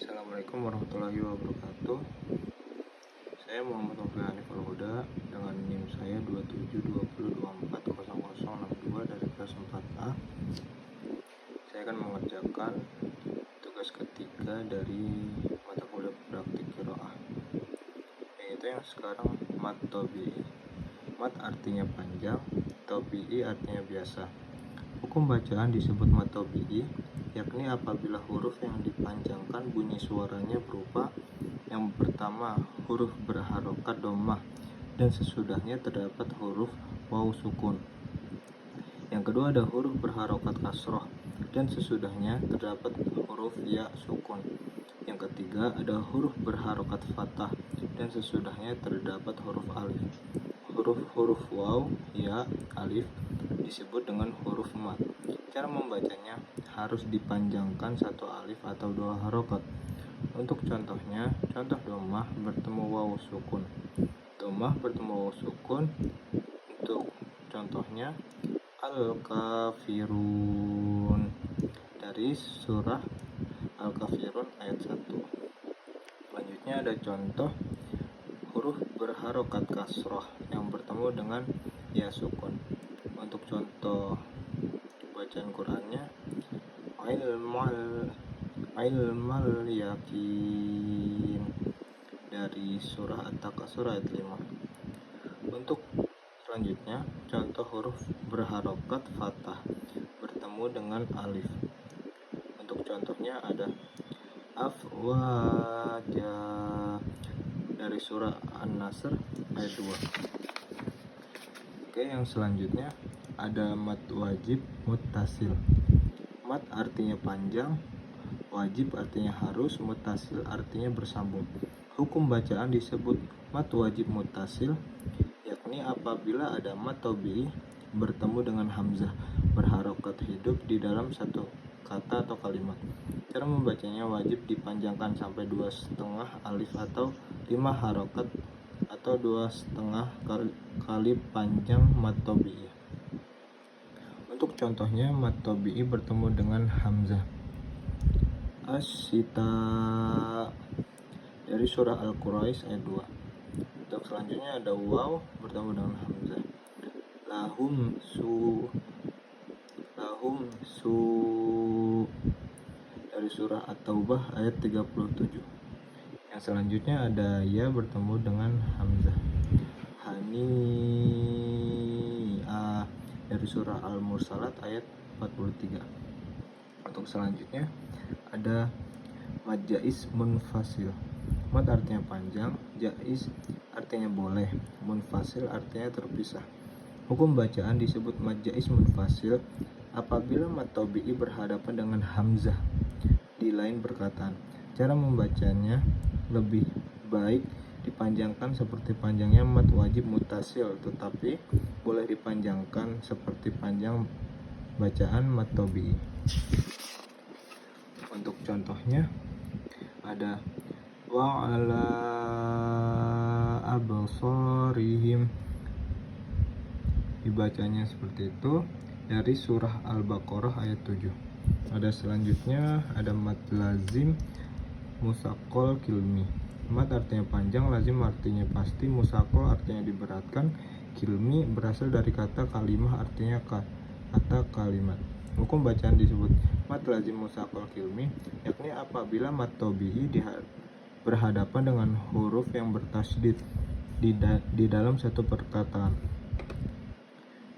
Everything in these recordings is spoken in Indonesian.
Assalamualaikum warahmatullahi wabarakatuh. Saya Muhammad Nofri Hanif Al-Huda dengan NIM saya 2720240062 dari kelas 4A. Saya akan mengerjakan tugas ketiga dari mata kuliah praktik qiraah, yaitu yang sekarang mat tabi'i. Mat artinya panjang, tabi'i artinya biasa. Hukum bacaan disebut mat tabi'i, yakni apabila huruf yang dipanjangkan bunyi suaranya berupa yang pertama huruf berharokat dhammah dan sesudahnya terdapat huruf waw sukun. Yang kedua ada huruf berharokat kasroh dan sesudahnya terdapat huruf ya sukun. Yang ketiga ada huruf berharokat fathah dan sesudahnya terdapat huruf alif. Huruf waw, ya, alif disebut dengan huruf mat. Cara membacanya harus dipanjangkan satu alif atau dua harokat. Untuk contohnya, contoh dhammah bertemu waw sukun. Dhammah bertemu waw sukun. Untuk contohnya, Al-Kafirun dari surah Al-Kafirun ayat 1. Selanjutnya ada contoh huruf berharokat kasroh yang bertemu dengan ya sukun. Untuk contoh bacaan Qurannya, ilmal yakin dari surah At-Takasur ayat 5. Untuk selanjutnya contoh huruf berharokat fathah bertemu dengan alif. Untuk contohnya ada afwaja dari surah An-Nasr ayat 2. Oke, yang selanjutnya ada mat wajib muttasil. Mat artinya panjang, wajib artinya harus, muttasil artinya bersambung. Hukum bacaan disebut mat wajib muttasil, yakni apabila ada mat tabi'i bertemu dengan hamzah berharokat hidup di dalam satu kata atau kalimat. Cara membacanya wajib dipanjangkan sampai 2,5 alif atau 5 harokat atau 2,5 kali panjang mat tabi'i. Untuk contohnya mat tabi'i bertemu dengan hamzah As-Sita dari surah Al-Quraisy ayat 2. Untuk selanjutnya ada waw bertemu dengan hamzah lahum su dari surah At-Taubah ayat 37. Yang selanjutnya ada ya bertemu dengan hamzah hani'a dari surah Al-Mursalat ayat 43. Untuk selanjutnya ada mad jaiz munfasil. Mad artinya panjang, jaiz artinya boleh, munfasil artinya terpisah. Hukum bacaan disebut mad jaiz munfasil apabila mad tabi'i berhadapan dengan hamzah di lain perkataan. Cara membacanya lebih baik dipanjangkan seperti panjangnya mad wajib muttasil, tetapi boleh dipanjangkan seperti panjang bacaan mad tabi'i. Untuk contohnya ada wa ala absarihim, dibacanya seperti itu dari surah Al-Baqarah ayat 7. Ada selanjutnya ada mad lazim musaqqal kilmi. Mad artinya panjang, lazim artinya pasti, musaqqal artinya diberatkan, kilmi berasal dari kata kalimah artinya kata kalimat. Hukum bacaan disebut mad lazim musaqqal kilmi, yakni apabila mad tabi'i berhadapan dengan huruf yang bertasydid di dalam satu perkataan.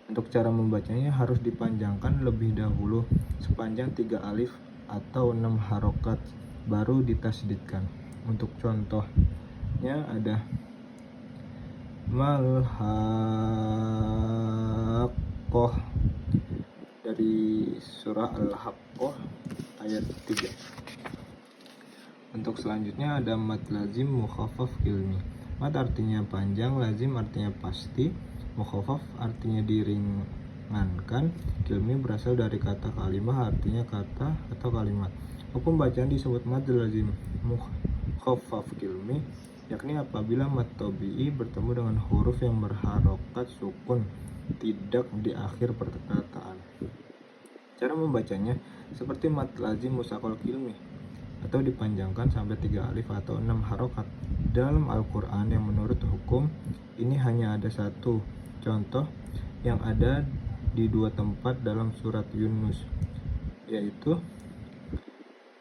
Untuk cara membacanya harus dipanjangkan lebih dahulu sepanjang 3 alif atau 6 harokat baru ditasydidkan. Untuk contohnya ada malhaqqah dari surah Al-Haqqah ayat 3. Untuk selanjutnya ada mad lazim mukhaffaf ilmi. Mad artinya panjang, lazim artinya pasti, mukhaffaf artinya diringankan, kilmi berasal dari kata kalimah artinya kata atau kalimat. Hukum bacaan disebut mad lazim mukhaffaf kilmi, yakni apabila mad tabi'i bertemu dengan huruf yang berharokat sukun tidak di akhir perkataan. Cara membacanya seperti mad lazim musaqqal kilmi, atau dipanjangkan sampai 3 alif atau 6 harokat. Dalam Al-Quran yang menurut hukum ini hanya ada satu contoh yang ada di 2 tempat dalam surat Yunus, yaitu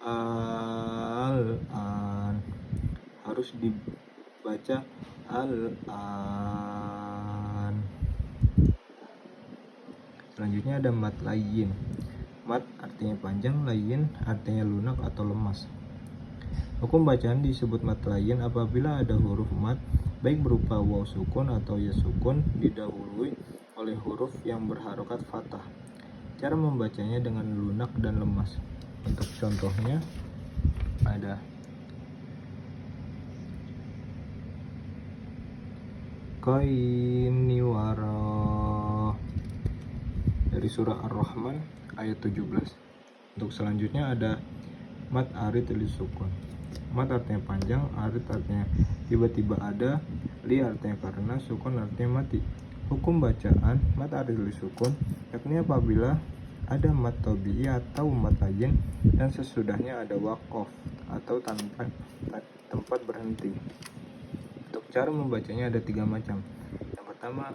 al-an, harus dibaca al-an. Selanjutnya ada mat layyin. Mat artinya panjang, layyin artinya lunak atau lemas. Hukum bacaan disebut mat layyin apabila ada huruf mat baik berupa waw sukun atau ya sukun didahului oleh huruf yang berharokat fathah. Cara membacanya dengan lunak dan lemas. Untuk contohnya ada Qainiwara dari surah Ar-Rahman ayat 17. Untuk selanjutnya ada mat arid li sukun. Mat artinya panjang, arid artinya tiba-tiba ada, li artinya karena, sukun artinya mati. Hukum bacaan mat arid li sukun yakni apabila ada mat tabi'i atau mat layyin dan sesudahnya ada waqaf atau tanpa tempat berhenti. Untuk cara membacanya ada 3 macam. Yang pertama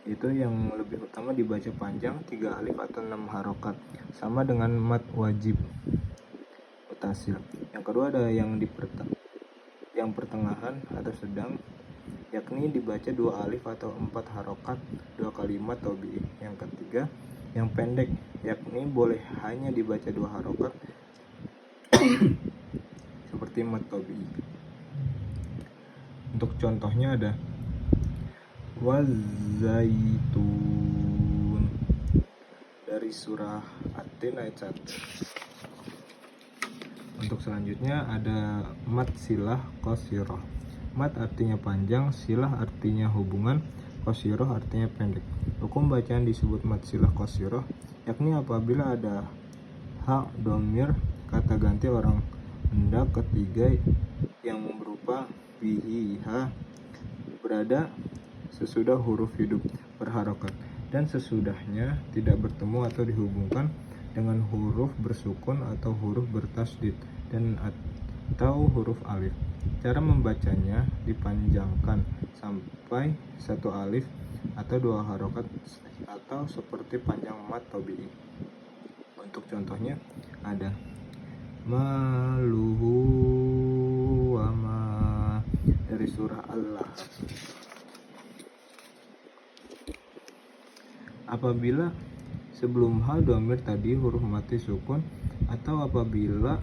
itu yang lebih utama dibaca panjang 3 alif atau 6 harokat, sama dengan mat wajib mutasil. Yang kedua ada yang pertengahan atau sedang, yakni dibaca 2 alif atau 4 harokat 2 kalimat tabi'i. Yang ketiga yang pendek, yakni boleh hanya dibaca 2 harokat seperti mat tabi'i. Untuk contohnya ada wazaitun dari surah At-Tin ayat 1. Untuk selanjutnya ada mat silah qasirah. Mat artinya panjang, silah artinya hubungan, qasirah artinya pendek. Hukum bacaan disebut mat silah qasirah yakni apabila ada ha domir kata ganti orang hendak ketiga yang berupa bihi ha berada sesudah huruf hidup berharokat dan sesudahnya tidak bertemu atau dihubungkan dengan huruf bersukun atau huruf bertasdid dan atau huruf alif. Cara membacanya dipanjangkan sampai 1 alif atau 2 harokat atau seperti panjang mat tabi'i. Untuk contohnya ada maluhu wa ma dari surah Al-Lahab. Apabila sebelum ha dhamir tadi huruf mati sukun atau apabila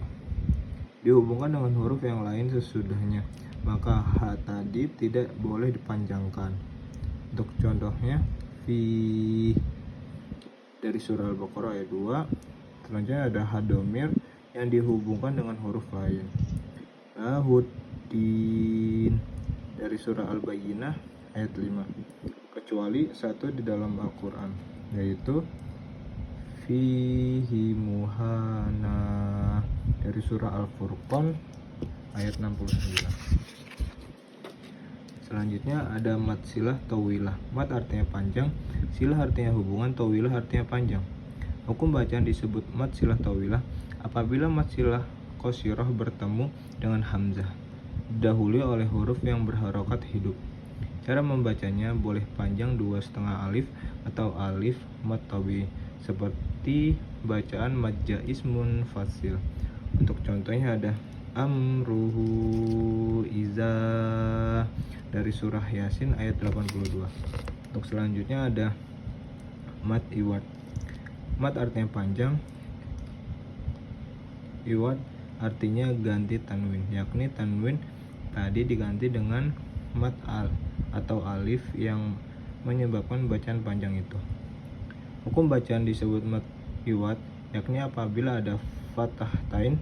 dihubungkan dengan huruf yang lain sesudahnya, maka ha tadi tidak boleh dipanjangkan. Untuk contohnya fi dari surah Al-Baqarah ayat 2. Selanjutnya ada ha dhamir yang dihubungkan dengan huruf lain. Lahuddin dari surah Al-Bayyinah ayat 5. Kecuali satu di dalam Al-Quran, yaitu fihi muhana dari surah Al-Furqan ayat 69. Selanjutnya ada mat silah tawilah. Mat artinya panjang, silah artinya hubungan, tawilah artinya panjang. Hukum bacaan disebut mat silah tawilah apabila mat silah qasirah bertemu dengan hamzah didahului oleh huruf yang berharokat hidup. Cara membacanya boleh panjang 2,5 alif atau alif mat tabi'i seperti bacaan mat jaiz munfasil. Untuk contohnya ada amruhu iza dari surah Yasin ayat 82. Untuk selanjutnya ada mat iwad. Mat artinya panjang, iwad artinya ganti tanwin, yakni tanwin tadi diganti dengan mat atau alif yang menyebabkan bacaan panjang itu. Hukum bacaan disebut mat iwad yakni apabila ada fathah tain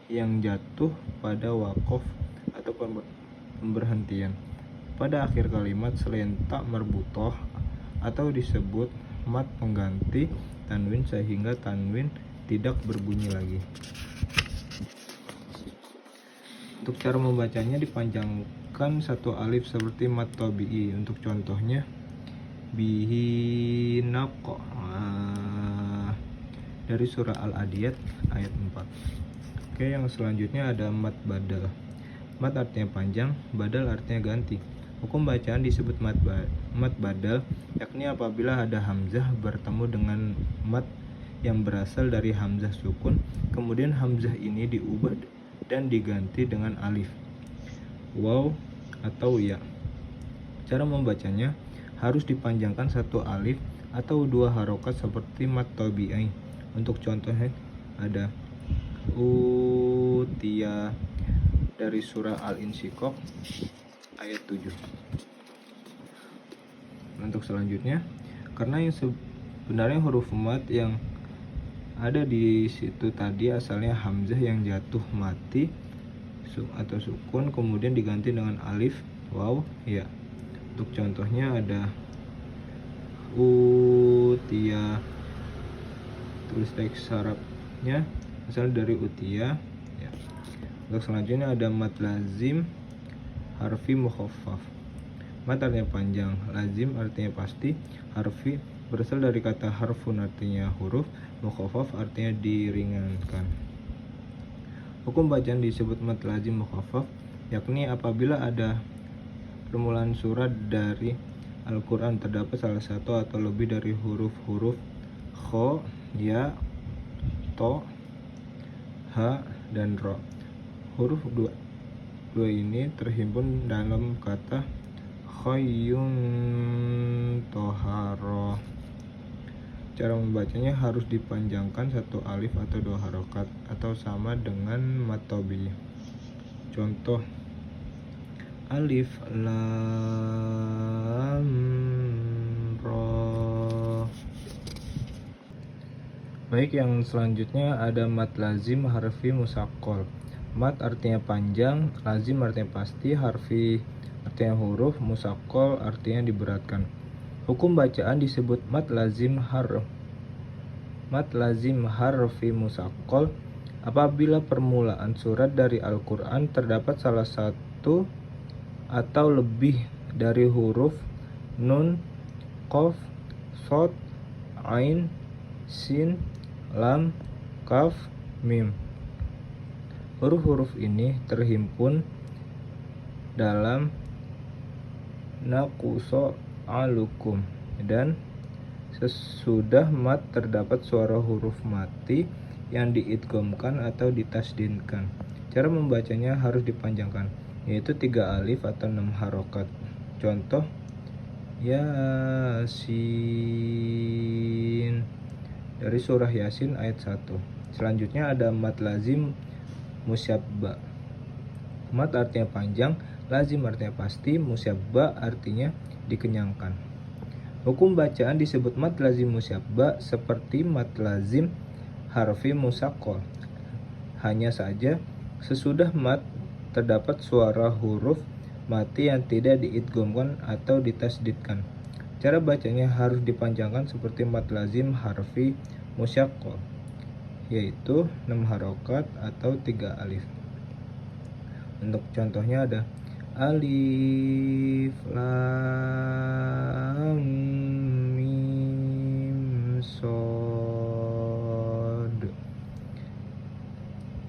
yang jatuh pada waqaf atau pemberhentian pada akhir kalimat selain tak marbutoh atau disebut mat pengganti tanwin sehingga tanwin tidak berbunyi lagi. Untuk cara membacanya dipanjangkan 1 alif seperti mat tabi'i. Untuk contohnya bihi naqo dari surah Al-Adiyat ayat 4. Oke, yang selanjutnya ada mad badal. Mad artinya panjang, badal artinya ganti. Hukum bacaan disebut mad badal, yakni apabila ada hamzah bertemu dengan mad yang berasal dari hamzah sukun, kemudian hamzah ini diubah dan diganti dengan alif, waw, atau ya. Cara membacanya harus dipanjangkan satu alif atau dua harokat seperti mad tabi'i. Untuk contohnya ada utia dari surah Al-Insyiqaq ayat 7. Untuk selanjutnya, karena yang sebenarnya huruf mad yang ada di situ tadi asalnya hamzah yang jatuh mati atau sukun kemudian diganti dengan alif, waw, ya. Untuk contohnya ada utia, tulis teks Arabnya asal dari utia, ya. Untuk selanjutnya ada mad lazim harfi mukhaffaf. Mad artinya panjang, lazim artinya pasti, harfi berasal dari kata harfun artinya huruf, mukhaffaf artinya diringankan. Hukum bacaan disebut mad lazim mukhaffaf, yakni apabila ada permulaan surat dari Al-Quran terdapat salah satu atau lebih dari huruf-huruf kho, ya, to, ha, dan ro. Huruf dua ini terhimpun dalam kata khoyun toharo. Cara membacanya harus dipanjangkan satu alif atau dua harokat atau sama dengan mad tabi'i. Contoh alif lam ro. Baik, yang selanjutnya ada mad lazim harfi musaqqal. Mad artinya panjang, lazim artinya pasti, harfi artinya huruf, musaqqal artinya diberatkan. Hukum bacaan disebut mad lazim harfi musaqqal apabila permulaan surat dari Al-Quran terdapat salah satu atau lebih dari huruf nun, qaf, shad, ain, sin, lam, kaf, mim. Huruf-huruf ini terhimpun dalam naquso alukum, dan sesudah mad terdapat suara huruf mati yang diidghamkan atau ditasdidkan. Cara membacanya harus dipanjangkan, yaitu 3 alif atau 6 harokat. Contoh Yasin dari surah Yasin ayat 1. Selanjutnya ada mad lazim musyabba. Mad artinya panjang, lazim artinya pasti, musyabba artinya dikenyangkan. Hukum bacaan disebut mad lazim musyabba seperti mad lazim harfi musaqqal. Hanya saja sesudah mad terdapat suara huruf mati yang tidak diidghamkan atau ditasdidkan. Cara bacanya harus dipanjangkan seperti mad lazim harfi musyaqqal, yaitu 6 harokat atau 3 alif. Untuk contohnya ada alif lam mim shad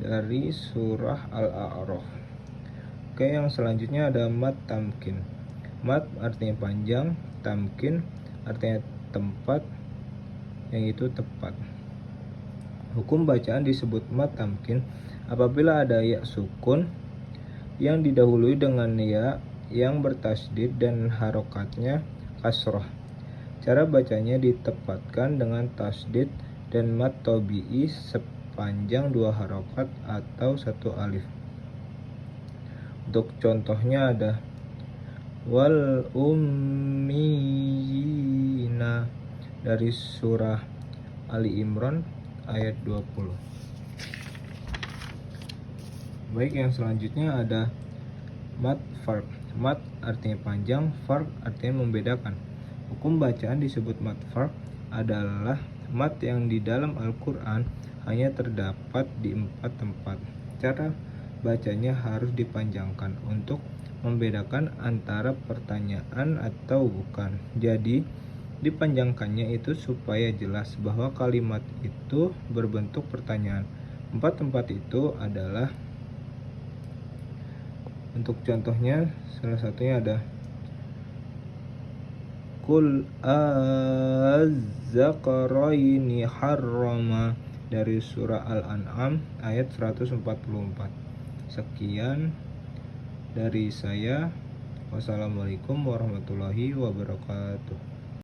dari surah Al-A'raf. Oke, yang selanjutnya ada mad tamkin. Mad artinya panjang, tamkin artinya tempat, yang itu tepat. Hukum bacaan disebut mad tamkin apabila ada ya sukun yang didahului dengan ya yang bertasdid dan harokatnya kasroh. Cara bacanya ditepatkan dengan tasdid dan mad tabi'i sepanjang 2 harokat atau 1 alif. Untuk contohnya ada wal ummiyina dari surah Ali Imran ayat 20. Baik, yang selanjutnya ada mad farq. Mad artinya panjang, farq artinya membedakan. Hukum bacaan disebut mad farq adalah mad yang di dalam Al-Quran hanya terdapat di 4 tempat. Cara bacanya harus dipanjangkan untuk membedakan antara pertanyaan atau bukan. Jadi Dipanjangkannya itu supaya jelas bahwa kalimat itu berbentuk pertanyaan. Tempat itu adalah, untuk contohnya salah satunya ada Qul az-zakaraini harrama dari surah Al-An'am ayat 144. Sekian dari saya. Wassalamualaikum warahmatullahi wabarakatuh.